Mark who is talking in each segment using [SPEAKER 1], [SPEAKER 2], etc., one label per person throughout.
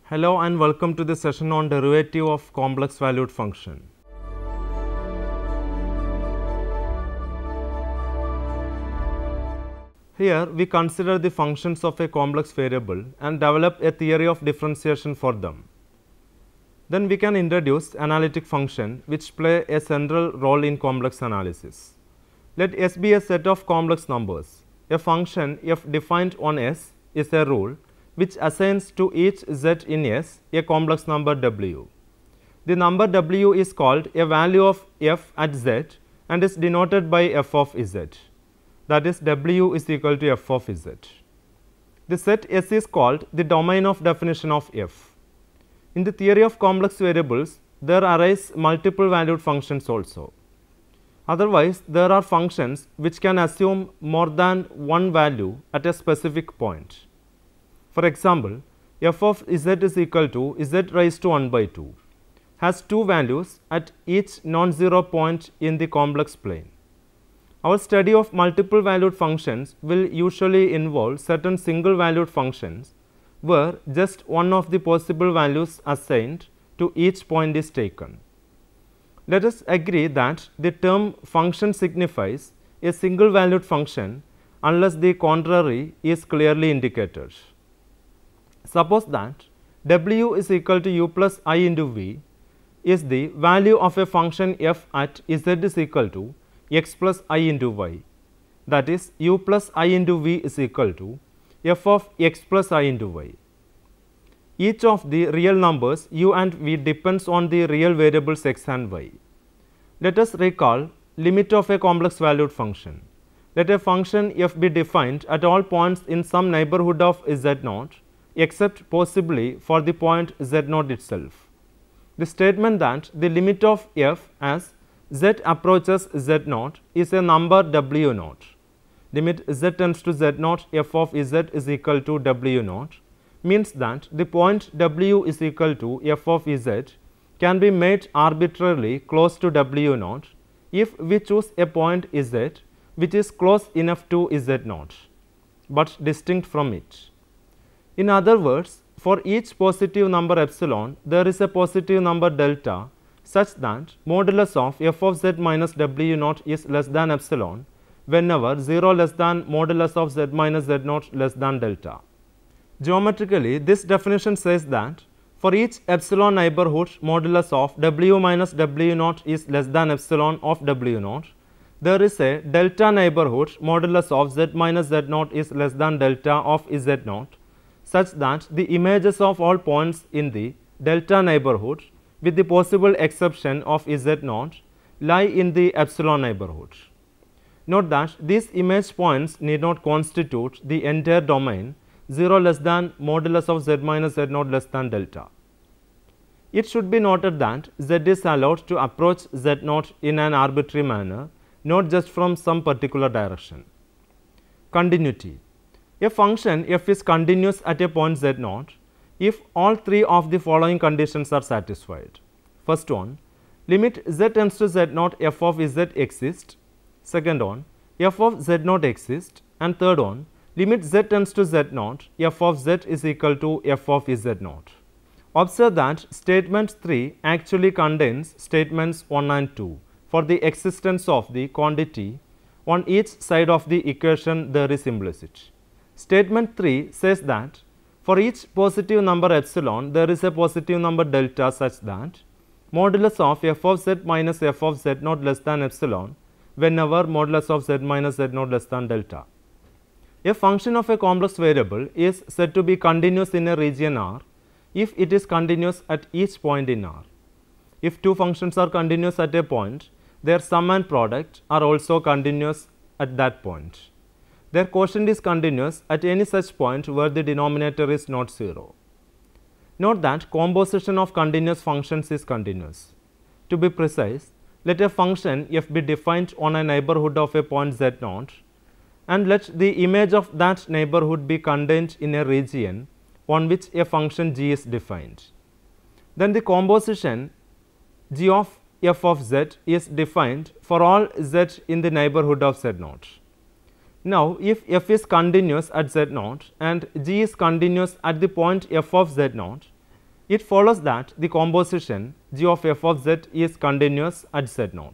[SPEAKER 1] Hello and welcome to the session on derivative of complex valued function. Here we consider the functions of a complex variable and develop a theory of differentiation for them. Then we can introduce analytic functions which play a central role in complex analysis. Let S be a set of complex numbers. A function f defined on S is a rule which assigns to each z in S a complex number w. The number w is called a value of f at z and is denoted by f of z. That is, w is equal to f of z. The set S is called the domain of definition of f. In the theory of complex variables, there arise multiple valued functions also. Otherwise, there are functions which can assume more than one value at a specific point. For example, f of z is equal to z raised to 1 by 2 has two values at each non-zero point in the complex plane. Our study of multiple valued functions will usually involve certain single valued functions where just one of the possible values assigned to each point is taken. Let us agree that the term function signifies a single valued function unless the contrary is clearly indicated. Suppose that w is equal to u plus I into v is the value of a function f at z is equal to x plus I into y. That is, u plus I into v is equal to f of x plus I into y. Each of the real numbers u and v depends on the real variables x and y. Let us recall limit of a complex valued function. Let a function f be defined at all points in some neighborhood of z naught except possibly for the point z naught itself. The statement that the limit of f as z approaches z naught is a number w naught. Limit z tends to z naught f of z is equal to w naught means that the point w is equal to f of z can be made arbitrarily close to w naught if we choose a point z which is close enough to z naught but distinct from it. In other words, for each positive number epsilon, there is a positive number delta such that modulus of f of z minus w naught is less than epsilon whenever 0 less than modulus of z minus z naught less than delta. Geometrically, this definition says that for each epsilon neighborhood modulus of w minus w naught is less than epsilon of w naught, there is a delta neighborhood modulus of z minus z naught is less than delta of z naught such that the images of all points in the delta neighborhood with the possible exception of z naught lie in the epsilon neighborhood. Note that these image points need not constitute the entire domain 0 less than modulus of z minus z naught less than delta. It should be noted that z is allowed to approach z naught in an arbitrary manner, not just from some particular direction. Continuity. A function f is continuous at a point z naught if all three of the following conditions are satisfied. First one, limit z tends to z naught f of z exists. Second one, f of z naught exists. And third one, limit z tends to z naught f of z is equal to f of z naught. Observe that statement 3 actually contains statements 1 and 2 for the existence of the quantity on each side of the equation there is implicit. Statement 3 says that for each positive number epsilon there is a positive number delta such that modulus of f of z minus f of z naught less than epsilon whenever modulus of z minus z naught less than delta. A function of a complex variable is said to be continuous in a region R if it is continuous at each point in R. If two functions are continuous at a point, their sum and product are also continuous at that point. Their quotient is continuous at any such point where the denominator is not 0. Note that composition of continuous functions is continuous. To be precise, let a function f be defined on a neighborhood of a point z naught and let the image of that neighborhood be contained in a region on which a function g is defined. Then the composition g of f of z is defined for all z in the neighborhood of z naught. Now, if f is continuous at z naught and g is continuous at the point f of z naught, it follows that the composition g of f of z is continuous at z0.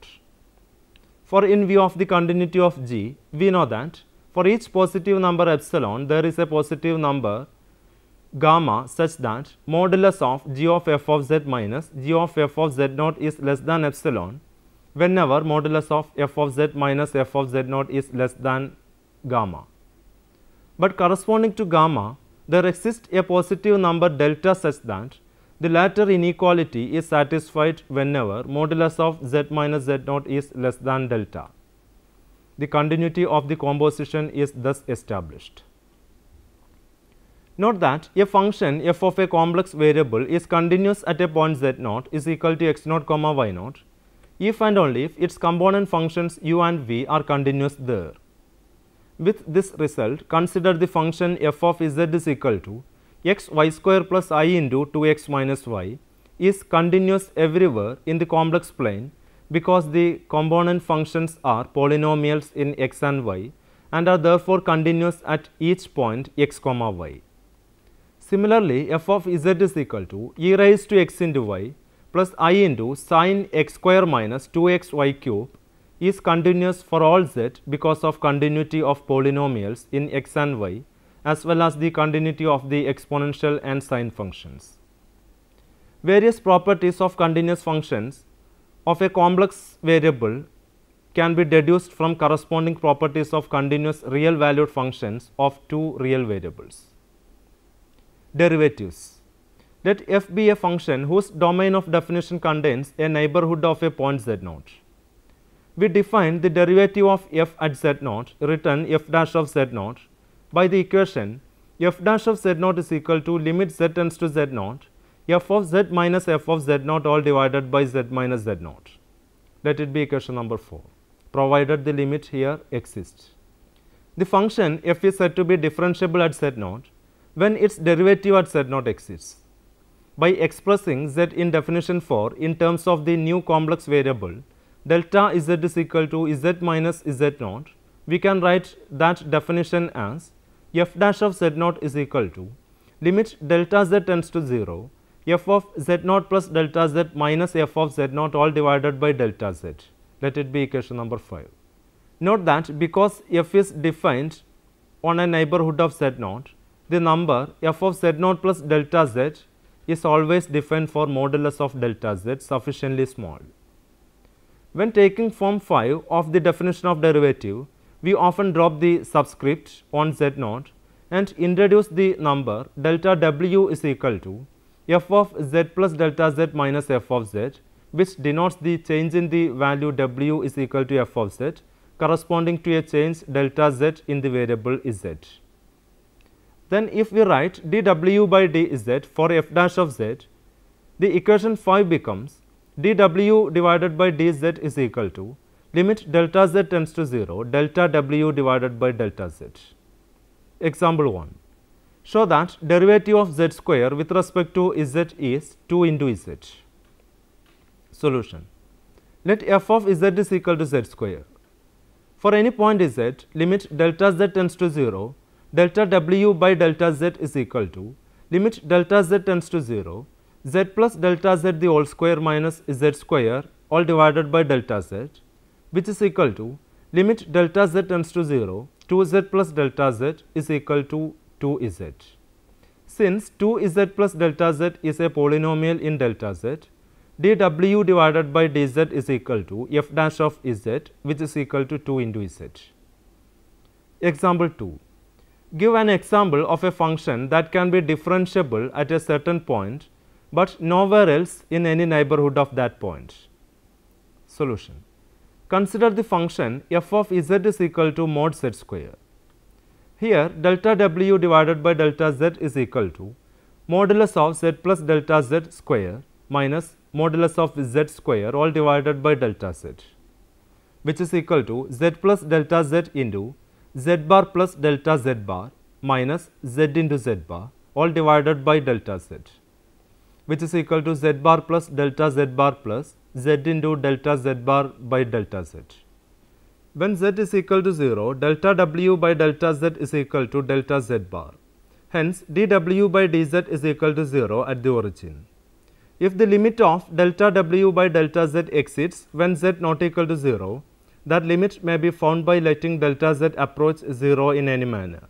[SPEAKER 1] For in view of the continuity of g, we know that for each positive number epsilon, there is a positive number gamma such that modulus of g of f of z minus g of f of z0 is less than epsilon whenever modulus of f of z minus f of z0 is less than gamma. But corresponding to gamma, there exists a positive number delta such that the latter inequality is satisfied whenever modulus of z minus z0 is less than delta. The continuity of the composition is thus established. Note that a function f of a complex variable is continuous at a point z0 is equal to x0 comma y0 if and only if its component functions u and v are continuous there. With this result, consider the function f of z is equal to x y square plus I into 2x minus y is continuous everywhere in the complex plane because the component functions are polynomials in x and y and are therefore continuous at each point x comma y. Similarly, f of z is equal to e raised to x into y plus I into sin x square minus 2x y cube is continuous for all z because of continuity of polynomials in x and y as well as the continuity of the exponential and sine functions. Various properties of continuous functions of a complex variable can be deduced from corresponding properties of continuous real valued functions of two real variables. Derivatives. Let f be a function whose domain of definition contains a neighborhood of a point z0. We define the derivative of f at z0 written f dash of z0 by the equation f dash of z0 is equal to limit z tends to z0 f of z minus f of z0 all divided by z minus z0. Let it be equation number 4, provided the limit here exists. The function f is said to be differentiable at z0 when its derivative at z0 exists. By expressing z in definition 4 in terms of the new complex variable delta z is equal to z minus z0, we can write that definition as f dash of z0 is equal to limit delta z tends to 0 f of z0 plus delta z minus f of z0 all divided by delta z. Let it be equation number 5. Note that because f is defined on a neighborhood of z0, the number f of z0 plus delta z is always defined for modulus of delta z sufficiently small. When taking form 5 of the definition of derivative, we often drop the subscript on z0 and introduce the number delta w is equal to f of z plus delta z minus f of z, which denotes the change in the value w is equal to f of z corresponding to a change delta z in the variable z. Then if we write dw by dz for f dash of z, the equation 5 becomes dw divided by dz is equal to limit delta z tends to 0 delta w divided by delta z. Example 1. Show that derivative of z square with respect to z is 2 into z. Solution. Let f of z is equal to z square. For any point z, limit delta z tends to 0 delta w by delta z is equal to limit delta z tends to 0 z plus delta z the whole square minus z square all divided by delta z, which is equal to limit delta z tends to 0 2z plus delta z is equal to 2z. Since 2z plus delta z is a polynomial in delta z, dw divided by dz is equal to f dash of z, which is equal to 2 into z. Example 2. Give an example of a function that can be differentiable at a certain point, but nowhere else in any neighborhood of that point. Solution. Consider the function f of z is equal to mod z square. Here delta w divided by delta z is equal to modulus of z plus delta z square minus modulus of z square all divided by delta z, which is equal to z plus delta z into z bar plus delta z bar minus z into z bar all divided by delta z, which is equal to z bar plus delta z bar plus z into delta z bar by delta z. When z is equal to 0, delta w by delta z is equal to delta z bar. Hence, dw by dz is equal to 0 at the origin. If the limit of delta w by delta z exceeds when z not equal to 0, that limit may be found by letting delta z approach 0 in any manner.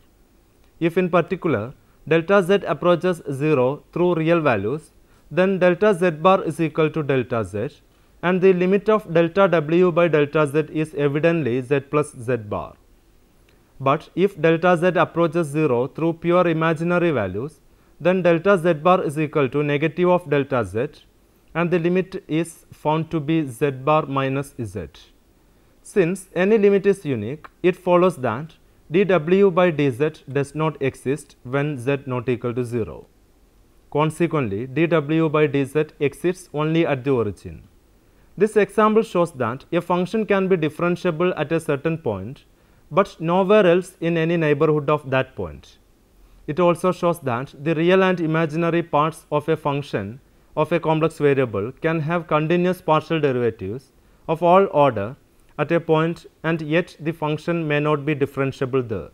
[SPEAKER 1] If in particular delta z approaches 0 through real values, then delta z bar is equal to delta z, and the limit of delta w by delta z is evidently z plus z bar. But if delta z approaches 0 through pure imaginary values, then delta z bar is equal to negative of delta z, and the limit is found to be z bar minus z. Since any limit is unique, it follows that dw by dz does not exist when z not equal to 0. Consequently, dw by dz exists only at the origin. This example shows that a function can be differentiable at a certain point, but nowhere else in any neighborhood of that point. It also shows that the real and imaginary parts of a function of a complex variable can have continuous partial derivatives of all order at a point, and yet the function may not be differentiable there.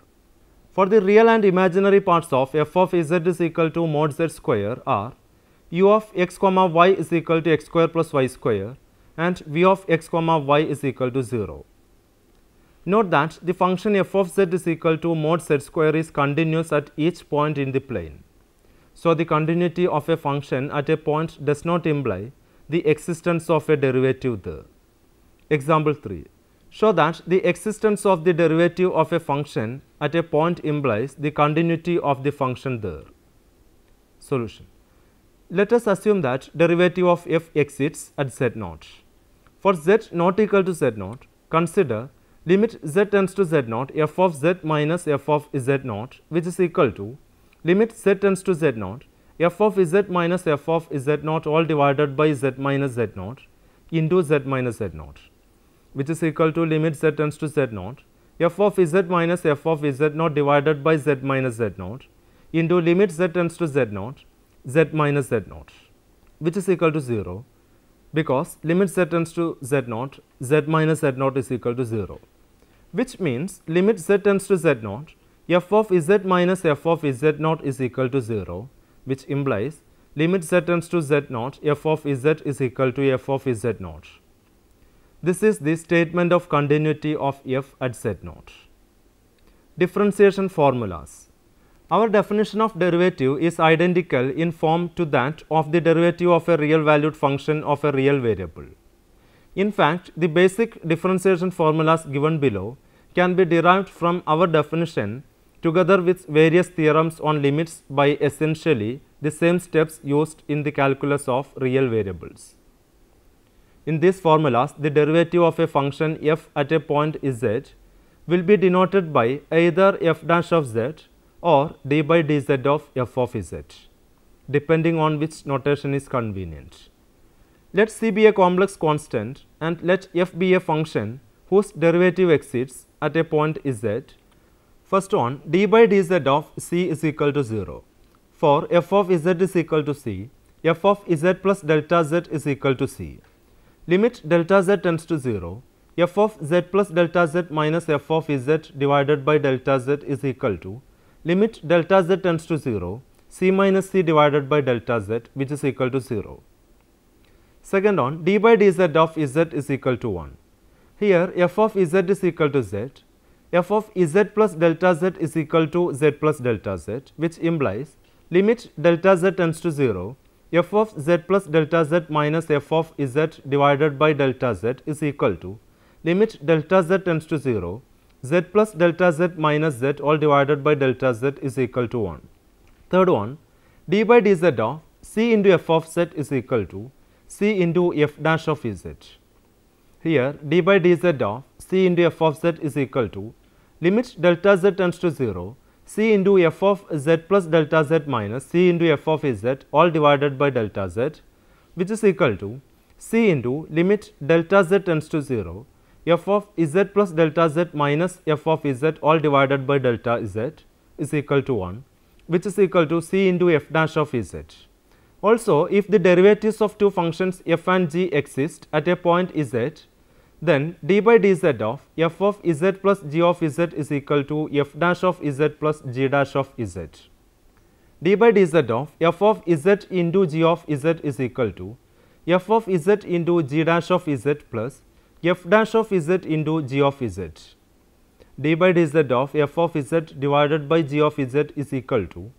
[SPEAKER 1] For the real and imaginary parts of f of z is equal to mod z square are u of x comma y is equal to x square plus y square, and v of x comma y is equal to 0. Note that the function f of z is equal to mod z square is continuous at each point in the plane. So, the continuity of a function at a point does not imply the existence of a derivative there. Example 3. Show that the existence of the derivative of a function at a point implies the continuity of the function there. Solution. Let us assume that derivative of f exists at z naught. For z not equal to z naught, consider limit z tends to z naught f of z minus f of z naught, which is equal to limit z tends to z naught f of z minus f of z naught all divided by z minus z naught into z minus z naught, which is equal to limit z tends to z naught f of z minus f of z naught divided by z minus z naught into limit z tends to z naught z minus z naught, which is equal to 0, because limit z tends to z naught z minus z naught is equal to 0, which means limit z tends to z naught f of z minus f of z naught is equal to 0, which implies limit z tends to z naught f of z is equal to f of z naught. This is the statement of continuity of f at z naught. Differentiation formulas. Our definition of derivative is identical in form to that of the derivative of a real valued function of a real variable. In fact, the basic differentiation formulas given below can be derived from our definition together with various theorems on limits by essentially the same steps used in the calculus of real variables. In these formulas, the derivative of a function f at a point z will be denoted by either f dash of z or d by dz of f of z, depending on which notation is convenient. Let c be a complex constant and let f be a function whose derivative exceeds at a point z. First one, d by dz of c is equal to 0. For f of z is equal to c, f of z plus delta z is equal to c. Limit delta z tends to 0, f of z plus delta z minus f of z divided by delta z is equal to limit delta z tends to 0, c minus c divided by delta z, which is equal to 0. Second one, d by dz of z is equal to 1. Here f of z is equal to z, f of z plus delta z is equal to z plus delta z, which implies limit delta z tends to 0, f of z plus delta z minus f of z divided by delta z is equal to limit delta z tends to 0, z plus delta z minus z all divided by delta z is equal to 1. Third one, d by dz of c into f of z is equal to c into f dash of z. Here d by dz of c into f of z is equal to limit delta z tends to 0, c into f of z plus delta z minus c into f of z all divided by delta z, which is equal to c into limit delta z tends to 0, f of z plus delta z minus f of z all divided by delta z is equal to 1, which is equal to c into f dash of z. Also, if the derivatives of two functions f and g exist at a point z, then d by dz of f of z plus g of z is equal to f dash of z plus g dash of z. d by dz of f of z into g of z is equal to f of z into g dash of z plus f dash of z into g of z. d by dz of f of z divided by g of z is equal to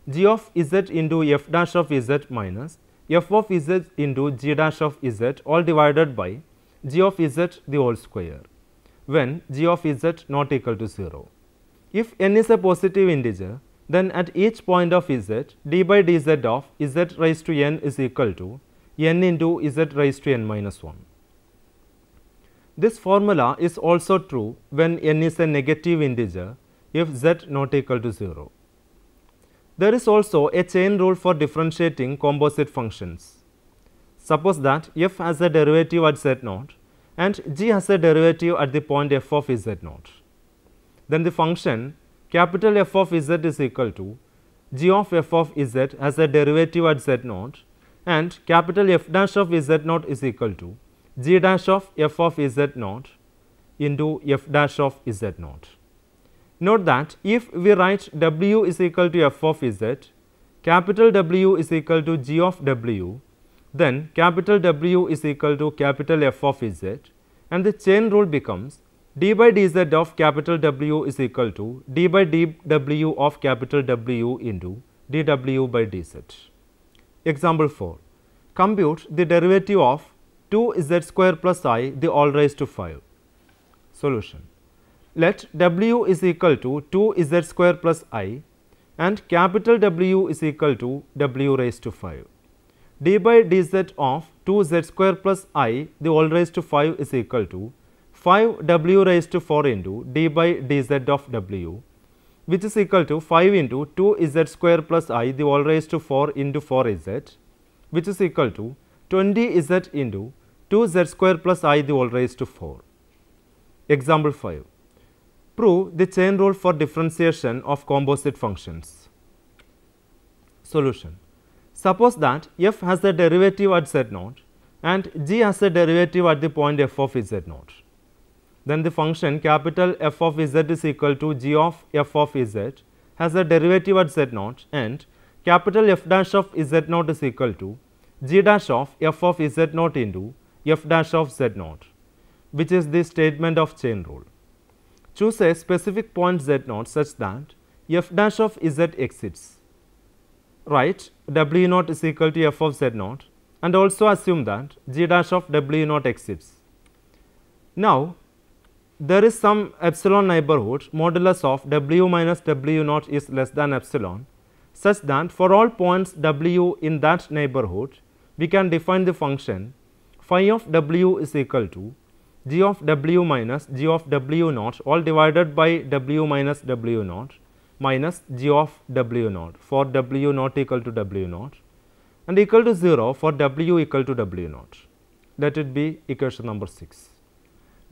[SPEAKER 1] g of z into f dash of z minus f of z into g dash of z all divided by g of z the whole square, when g of z not equal to 0. If n is a positive integer, then at each point of z, d by dz of z raised to n is equal to n into z raised to n minus 1. This formula is also true when n is a negative integer if z not equal to 0. There is also a chain rule for differentiating composite functions. Suppose that f has a derivative at z naught and g has a derivative at the point f of z naught. Then the function capital F of z is equal to g of f of z has a derivative at z naught and capital F dash of z naught is equal to g dash of f of z naught into f dash of z naught. Note that if we write w is equal to f of z, capital W is equal to g of w, then capital W is equal to capital F of z, and the chain rule becomes d by dz of capital W is equal to d by dw of capital W into dw by dz. Example 4. Compute the derivative of 2z square plus I the all raised to 5. Solution. Let W is equal to 2z square plus I and capital W is equal to W raised to 5. d by dz of 2z square plus I the all raised to 5 is equal to 5 w raised to 4 into d by dz of w, which is equal to 5 into 2z square plus I the all raised to 4 into 4z, which is equal to 20z into 2z square plus I the all raised to 4. Example 5. Prove the chain rule for differentiation of composite functions. Solution. Suppose that f has a derivative at z naught and g has a derivative at the point f of z naught. Then the function capital F of z is equal to g of f of z has a derivative at z naught and capital F dash of z naught is equal to g dash of f of z naught into f dash of z naught, which is the statement of chain rule. Choose a specific point z naught such that f dash of z exits. Write w naught is equal to f of z naught and also assume that g dash of w naught exits. Now, there is some epsilon neighborhood modulus of w minus w naught is less than epsilon, such that for all points w in that neighborhood, we can define the function phi of w is equal to g of w minus g of w naught all divided by w minus w naught minus g of w naught for w not equal to w naught and equal to 0 for w equal to w naught. Let it be equation number 6.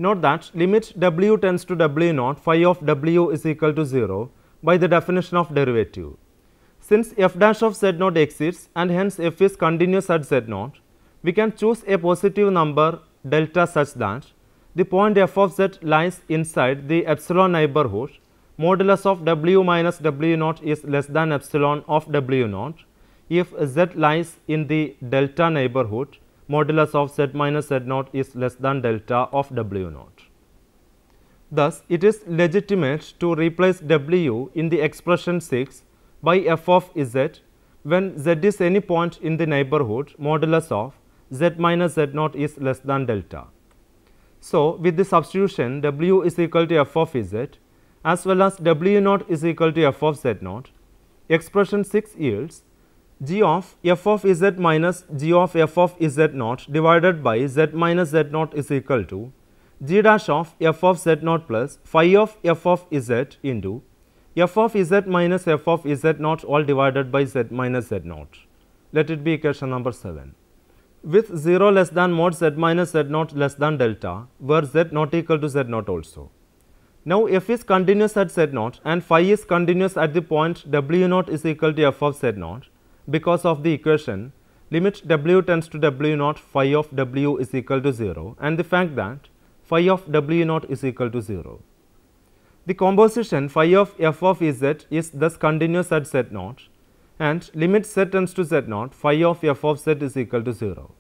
[SPEAKER 1] Note that limit w tends to w naught phi of w is equal to 0 by the definition of derivative. Since f dash of z naught exists and hence f is continuous at z naught, we can choose a positive number delta such that the point f of z lies inside the epsilon neighborhood modulus of w minus w naught is less than epsilon of w naught if z lies in the delta neighborhood modulus of z minus z naught is less than delta of w naught. Thus, it is legitimate to replace w in the expression 6 by f of z when z is any point in the neighborhood modulus of z minus z naught is less than delta. So, with the substitution w is equal to f of z as well as w naught is equal to f of z naught, expression 6 yields g of f of z minus g of f of z naught divided by z minus z naught is equal to g dash of f of z naught plus phi of f of z into f of z minus f of z naught all divided by z minus z naught. Let it be equation number 7. With 0 less than mod z minus z naught less than delta, where z not equal to z naught also. Now, f is continuous at z naught and phi is continuous at the point w naught is equal to f of z naught because of the equation limit w tends to w naught phi of w is equal to 0 and the fact that phi of w naught is equal to 0. The composition phi of f of z is thus continuous at z naught and limit z tends to z0 phi of f of z is equal to 0.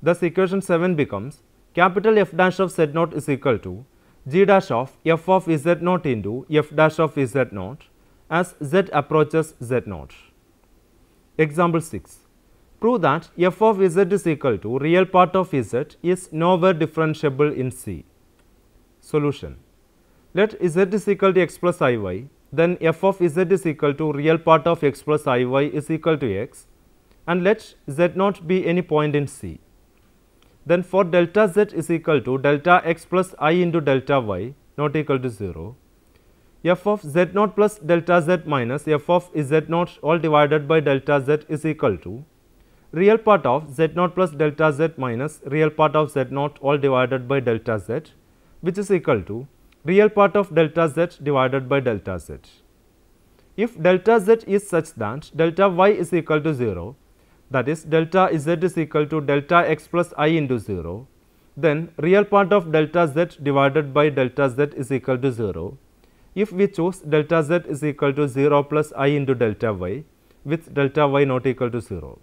[SPEAKER 1] Thus, equation 7 becomes capital F dash of z0 is equal to g dash of f of z0 into f dash of z0 as z approaches z0. Example 6. Prove that f of z is equal to real part of z is nowhere differentiable in C. Solution. Let z is equal to x plus iy, then f of z is equal to real part of x plus iy is equal to x, and let z0 be any point in C. Then for delta z is equal to delta x plus I into delta y not equal to 0, f of z0 plus delta z minus f of z0 all divided by delta z is equal to real part of z0 plus delta z minus real part of z0 all divided by delta z, which is equal to real part of delta z divided by delta z. If delta z is such that delta y is equal to 0, that is delta z is equal to delta x plus I into 0, then real part of delta z divided by delta z is equal to 0 if we choose delta z is equal to 0 plus I into delta y with delta y not equal to 0.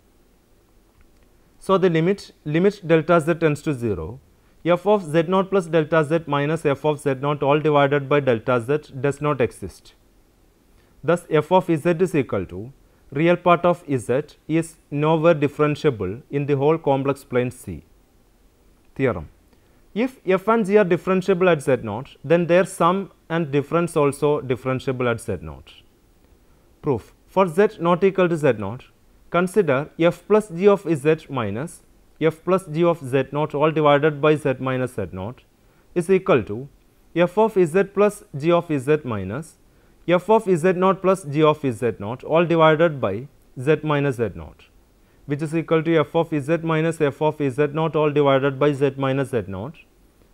[SPEAKER 1] So, the limit delta z tends to 0, f of z0 plus delta z minus f of z0 all divided by delta z does not exist. Thus, f of z is equal to real part of z is nowhere differentiable in the whole complex plane C. Theorem. If f and g are differentiable at z0, then their sum and difference also differentiable at z0. Proof. For z not equal to z0, consider f plus g of z minus f plus g of z0 all divided by z minus z0 is equal to f of z plus g of z minus f of z0 plus g of z0 all divided by z minus z0, which is equal to f of z minus f of z0 all divided by z minus z0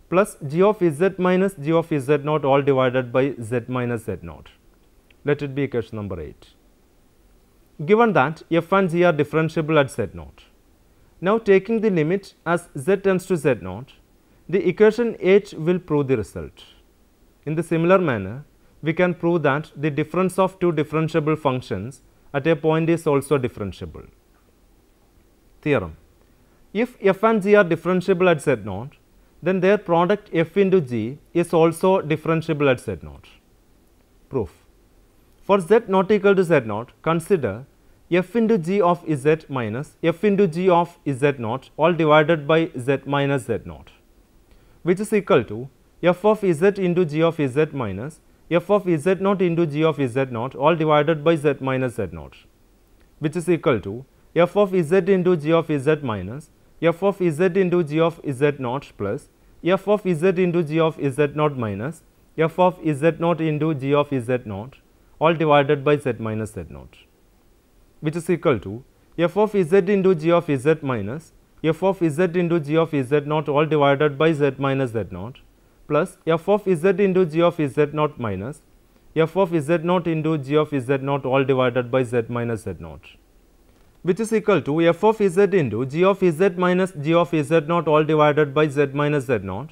[SPEAKER 1] plus g of z minus g of z0 all divided by z minus z0. Let it be equation number 8. Given that f and g are differentiable at z0, now taking the limit as z tends to z0, the equation 8 will prove the result. In the similar manner, we can prove that the difference of two differentiable functions at a point is also differentiable. Theorem. If f and g are differentiable at z0, then their product f into g is also differentiable at z0. Proof. For z not equal to z0, consider f into g of z minus f into g of z0 all divided by z minus z0, which is equal to f of z into g of z minus f of z0 into g of z0 all divided by z minus z0, which is equal to f of z into g of z minus f of z into g of z0 plus f of z into g of z0 minus f of z0 into g of z0 all divided by z minus z0, which is equal to f of z into g of z minus f of z into g of z0 all divided by z minus z0 plus f of z into g of z0 minus f of z0 into g of z0 all divided by z minus z0, which is equal to f of z into g of z minus g of z0 all divided by z minus z0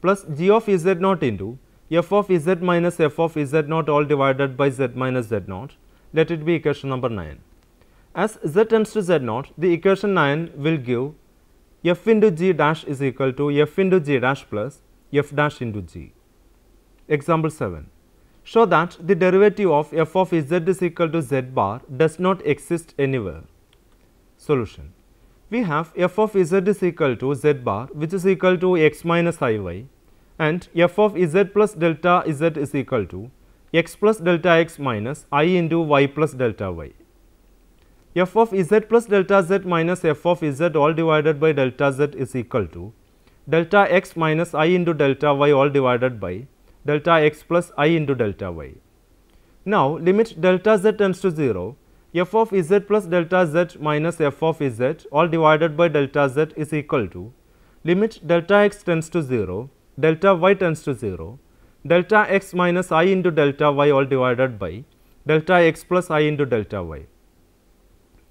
[SPEAKER 1] plus g of z0 into f of z minus f of z0 all divided by z minus z0. Let it be equation number 9. As z tends to z0, the equation 9 will give f into g dash is equal to f into g dash plus f dash into g. Example 7. Show that the derivative of f of z is equal to z bar does not exist anywhere. Solution. We have f of z is equal to z bar, which is equal to x minus iy, and f of z plus delta z is equal to x plus delta x minus I into y plus delta y. F of z plus delta z minus f of z all divided by delta z is equal to delta x minus I into delta y all divided by delta x plus I into delta y. Now, limit delta z tends to 0, f of z plus delta z minus f of z all divided by delta z is equal to limit delta x tends to 0, delta y tends to 0, delta x minus I into delta y all divided by delta x plus I into delta y,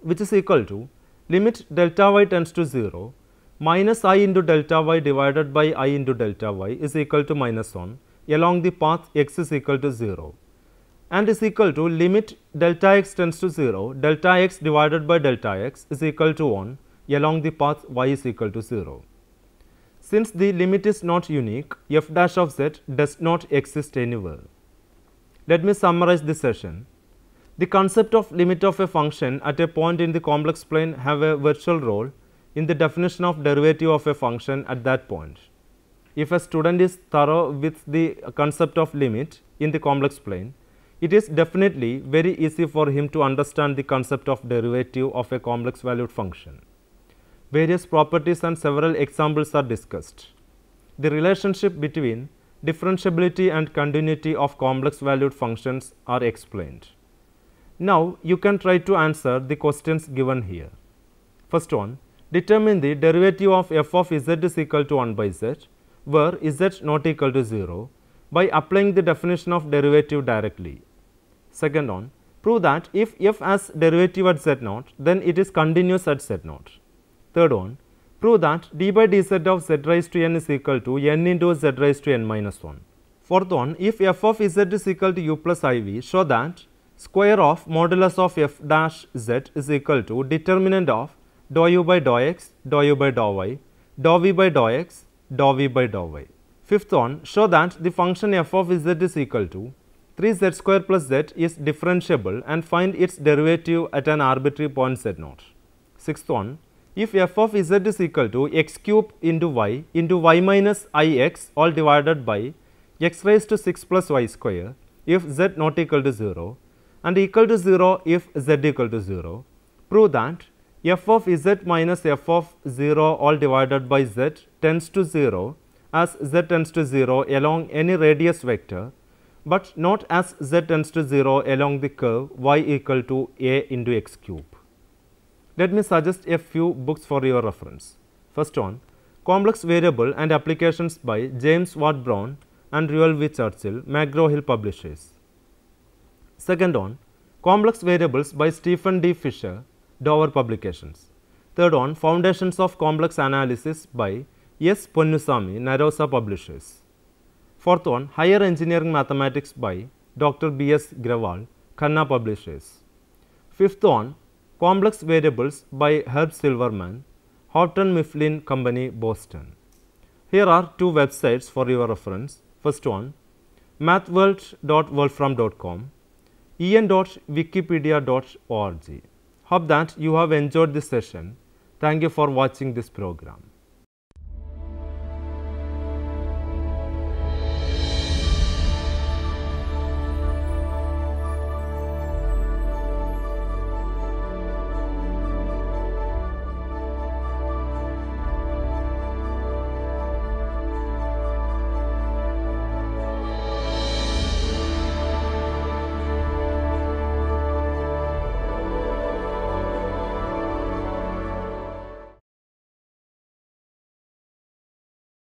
[SPEAKER 1] which is equal to limit delta y tends to 0 minus I into delta y divided by I into delta y is equal to minus 1 along the path x is equal to 0. and is equal to limit delta x tends to 0, delta x divided by delta x is equal to 1 along the path y is equal to 0. Since the limit is not unique, f dash of z does not exist anywhere. Let me summarize this session. The concept of limit of a function at a point in the complex plane have a virtual role in the definition of derivative of a function at that point. If a student is thorough with the concept of limit in the complex plane, it is definitely very easy for him to understand the concept of derivative of a complex valued function. Various properties and several examples are discussed. The relationship between differentiability and continuity of complex valued functions are explained. Now, you can try to answer the questions given here. First one, determine the derivative of f of z is equal to 1 by z, where z not equal to 0, by applying the definition of derivative directly. Second one, prove that if f has derivative at z naught, then it is continuous at z naught. Third one, prove that d by dz of z raised to n is equal to n into z raised to n minus 1. Fourth one, if f of z is equal to u plus iv, show that square of modulus of f dash z is equal to determinant of dou u by dou x, dou u by dou y, dou v by dou x, dou v by dou y. Fifth one, show that the function f of z is equal to 3z square plus z is differentiable and find its derivative at an arbitrary point z naught. Sixth one, if f of z is equal to x cube into y minus ix all divided by x raised to 6 plus y square if z not equal to 0 and equal to 0 if z equal to 0, prove that f of z minus f of 0 all divided by z tends to 0 as z tends to 0 along any radius vector, but not as z tends to 0 along the curve y equal to a into x cube. Let me suggest a few books for your reference. First one, Complex Variable and Applications by James Watt Brown and Reuel V. Churchill, McGraw-Hill Publishers. Second one, Complex Variables by Stephen D. Fisher, Dover Publications. Third one, Foundations of Complex Analysis by S. Ponnusamy, Narosa Publishers. Fourth one, Higher Engineering Mathematics by Dr. B. S. Grewal, Khanna Publishers. Fifth one, Complex Variables by Herb Silverman, Houghton Mifflin Company, Boston. Here are two websites for your reference. First one, mathworld.wolfram.com, en.wikipedia.org. Hope that you have enjoyed this session. Thank you for watching this program.